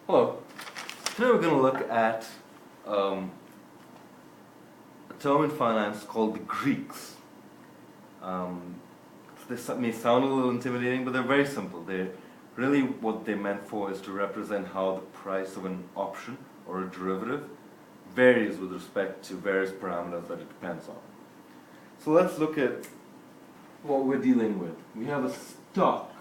Hello. Today we're going to look at a term in finance called the Greeks. This may sound a little intimidating, but they're very simple. Really what they meant for is to represent how the price of an option or a derivative varies with respect to various parameters that it depends on. So let's look at what we're dealing with. We have a stock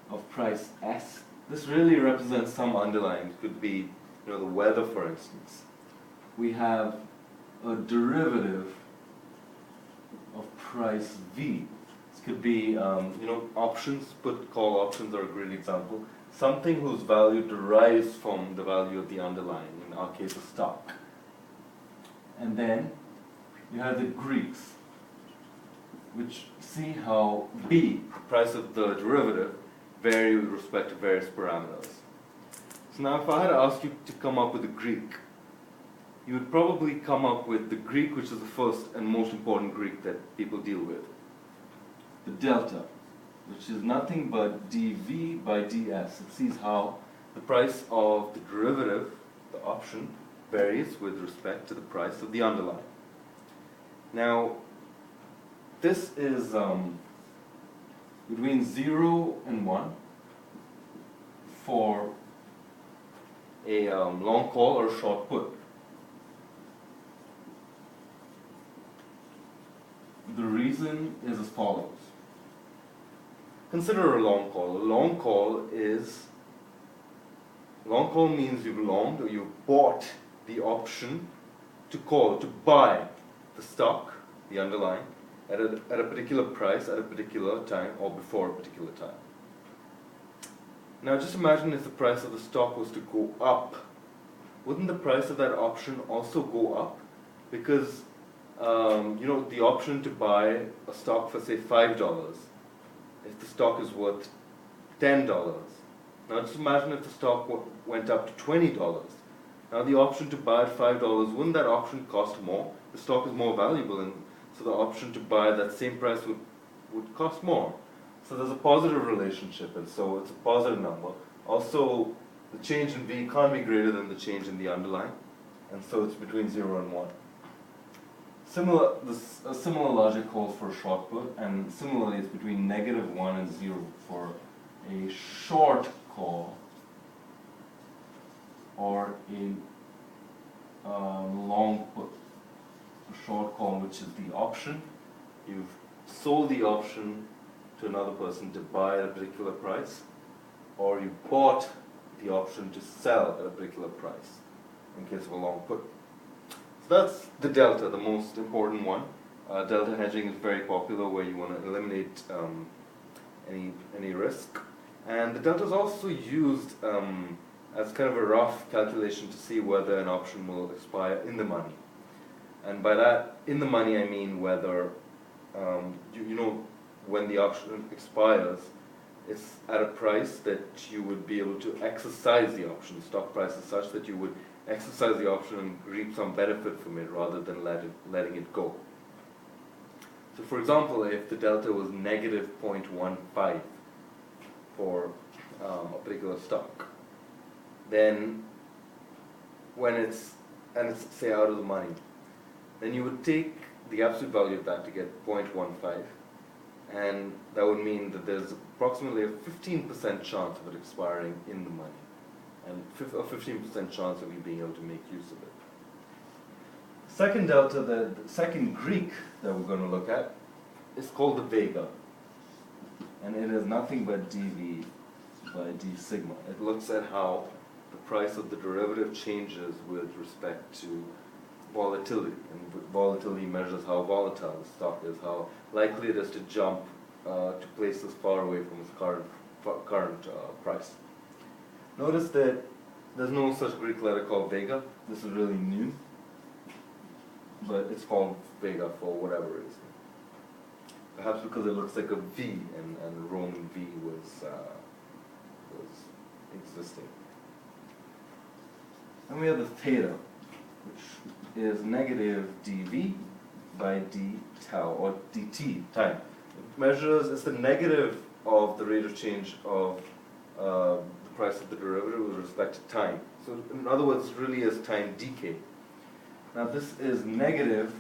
of price S. This really represents some underlying. It could be, the weather, for instance. We have a derivative of price V. This could be, options. Call options are a great example. Something whose value derives from the value of the underlying. In our case, a stock. And then you have the Greeks, which see how B, the price of the derivative, vary with respect to various parameters. So now if I had to ask you to come up with a Greek, you would probably come up with the Greek, which is the first and most important Greek that people deal with. The delta, which is nothing but dv by ds. It sees how the price of the derivative, the option, varies with respect to the price of the underlying. Now, this is between 0 and 1 for a long call or short put. The reason is as follows. Consider a long call. A long call means you've longed or you've bought the option to call, to buy the stock, the underlying, at a particular price, at a particular time, or before a particular time. Now just imagine if the price of the stock was to go up. Wouldn't the price of that option also go up? Because, the option to buy a stock for, say, $5, if the stock is worth $10. Now just imagine if the stock went up to $20. Now the option to buy at $5, wouldn't that option cost more? The stock is more valuable, and so the option to buy that same price would cost more. So there's a positive relationship, and so it's a positive number. Also, the change in V can't be greater than the change in the underlying, and so it's between 0 and 1. A similar logic holds for a short put, and similarly it's between -1 and 0 for a short call or a long put. A short call, which is the option. You've sold the option to another person to buy at a particular price, or you bought the option to sell at a particular price, in case of a long put. So that's the delta, the most important one. Delta hedging is very popular, where you want to eliminate any risk. And the delta is also used as kind of a rough calculation to see whether an option will expire in the money. And by that, in the money, I mean whether, when the option expires, it's at a price that you would be able to exercise the option. The stock price is such that you would exercise the option and reap some benefit from it rather than letting it go. So for example, if the delta was -0.15 for a particular stock, then when it's say out of the money, then you would take the absolute value of that to get 0.15, and that would mean that there's approximately a 15% chance of it expiring in the money, and a 15% chance of you being able to make use of it. Second delta, the second Greek that we're going to look at, is called the Vega, and it is nothing but dv by d sigma. It looks at how the price of the derivative changes with respect to volatility, and volatility measures how volatile the stock is, how likely it is to jump to places far away from its current price. Notice that there's no such Greek letter called Vega. This is really new, but it's called Vega for whatever reason. Perhaps because it looks like a V, and Roman V was existing. And we have the theta, which is -dv by d tau, or dt, time. It measures, it's the negative of the rate of change of the price of the derivative with respect to time. So in other words, it really is time decay. Now this is negative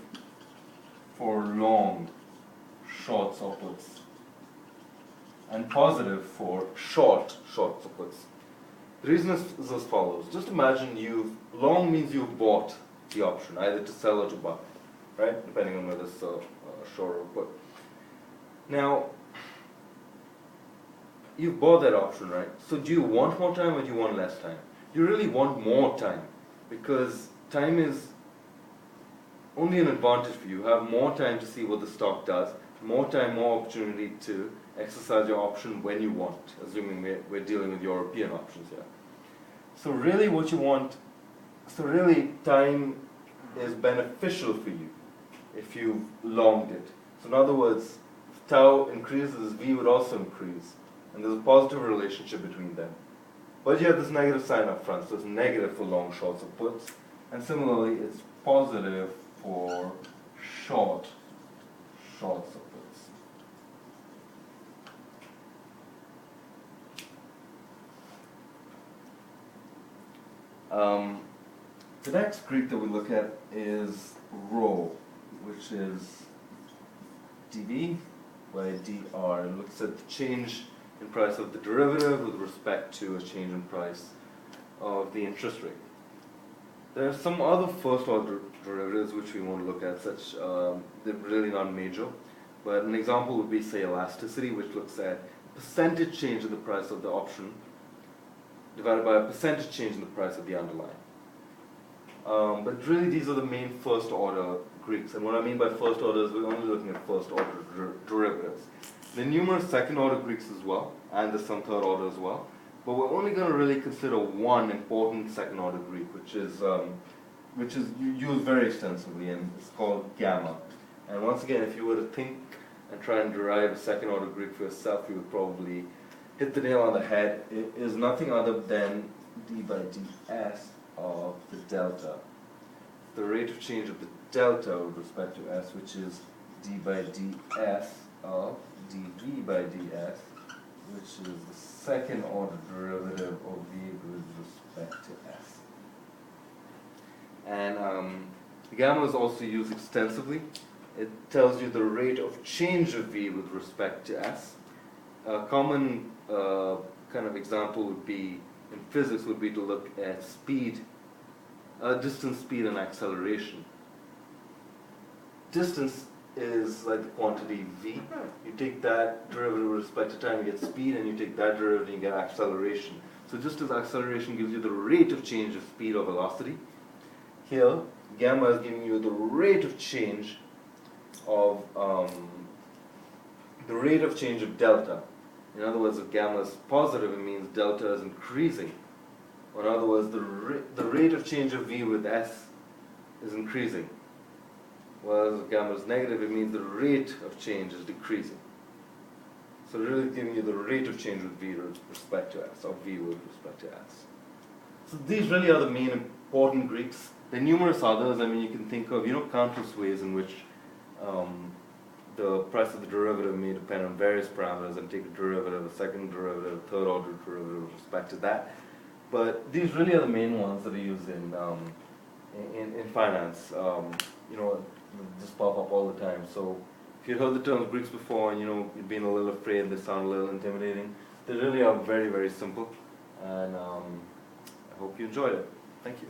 for long shorts or puts, and positive for shorts or puts. The reason is as follows. Just imagine long means you've bought the option, either to sell or to buy, right? Depending on whether it's a short or put. Now, you've bought that option, right? So do you want more time or do you want less time? You really want more time, because time is only an advantage for you. You have more time to see what the stock does, more time, more opportunity to exercise your option when you want, assuming we're dealing with European options here. So really time is beneficial for you if you've longed it. So in other words, if tau increases, V would also increase, and there's a positive relationship between them. But you have this negative sign up front, so it's negative for long shorts or puts, and similarly it's positive for shorts or puts. The next Greek that we look at is rho, which is dV by dr. It looks at the change in price of the derivative with respect to a change in price of the interest rate. There are some other first order derivatives which we want to look at, they're really not major, but an example would be, say, elasticity, which looks at percentage change in the price of the option divided by a percentage change in the price of the underlying. But really these are the main first order Greeks, and what I mean by first order is we're only looking at first order derivatives. There are numerous second order Greeks as well, and there's some third order as well, but we're only going to really consider one important second order Greek, which is used very extensively, and it's called gamma. And once again, if you were to think and try and derive a second order Greek for yourself, you would probably hit the nail on the head. It is nothing other than d by ds of the delta. The rate of change of the delta with respect to s, which is d by ds of dv by ds, which is the second order derivative of v with respect to s. And gamma is also used extensively. It tells you the rate of change of v with respect to s. A common kind of example would be, in physics, would be to look at speed, distance, speed, and acceleration. Distance is like the quantity v. You take that derivative with respect to time, you get speed, and you take that derivative, and you get acceleration. So just as acceleration gives you the rate of change of speed or velocity, here gamma is giving you the rate of change of delta. In other words, if gamma is positive, it means delta is increasing. Or in other words, the rate of change of v with s is increasing. Whereas if gamma is negative, it means the rate of change is decreasing. So really giving you the rate of change with v with respect to s, or v with respect to s. So these really are the main important Greeks. There are numerous others. I mean, you can think of, countless ways in which the price of the derivative may depend on various parameters, and take a derivative, a second derivative, a third order derivative with respect to that. But these really are the main ones that are used in finance. Just pop up all the time. So if you've heard the terms Greeks before and you've been a little afraid, they sound a little intimidating, they really are very, very simple. And I hope you enjoyed it. Thank you.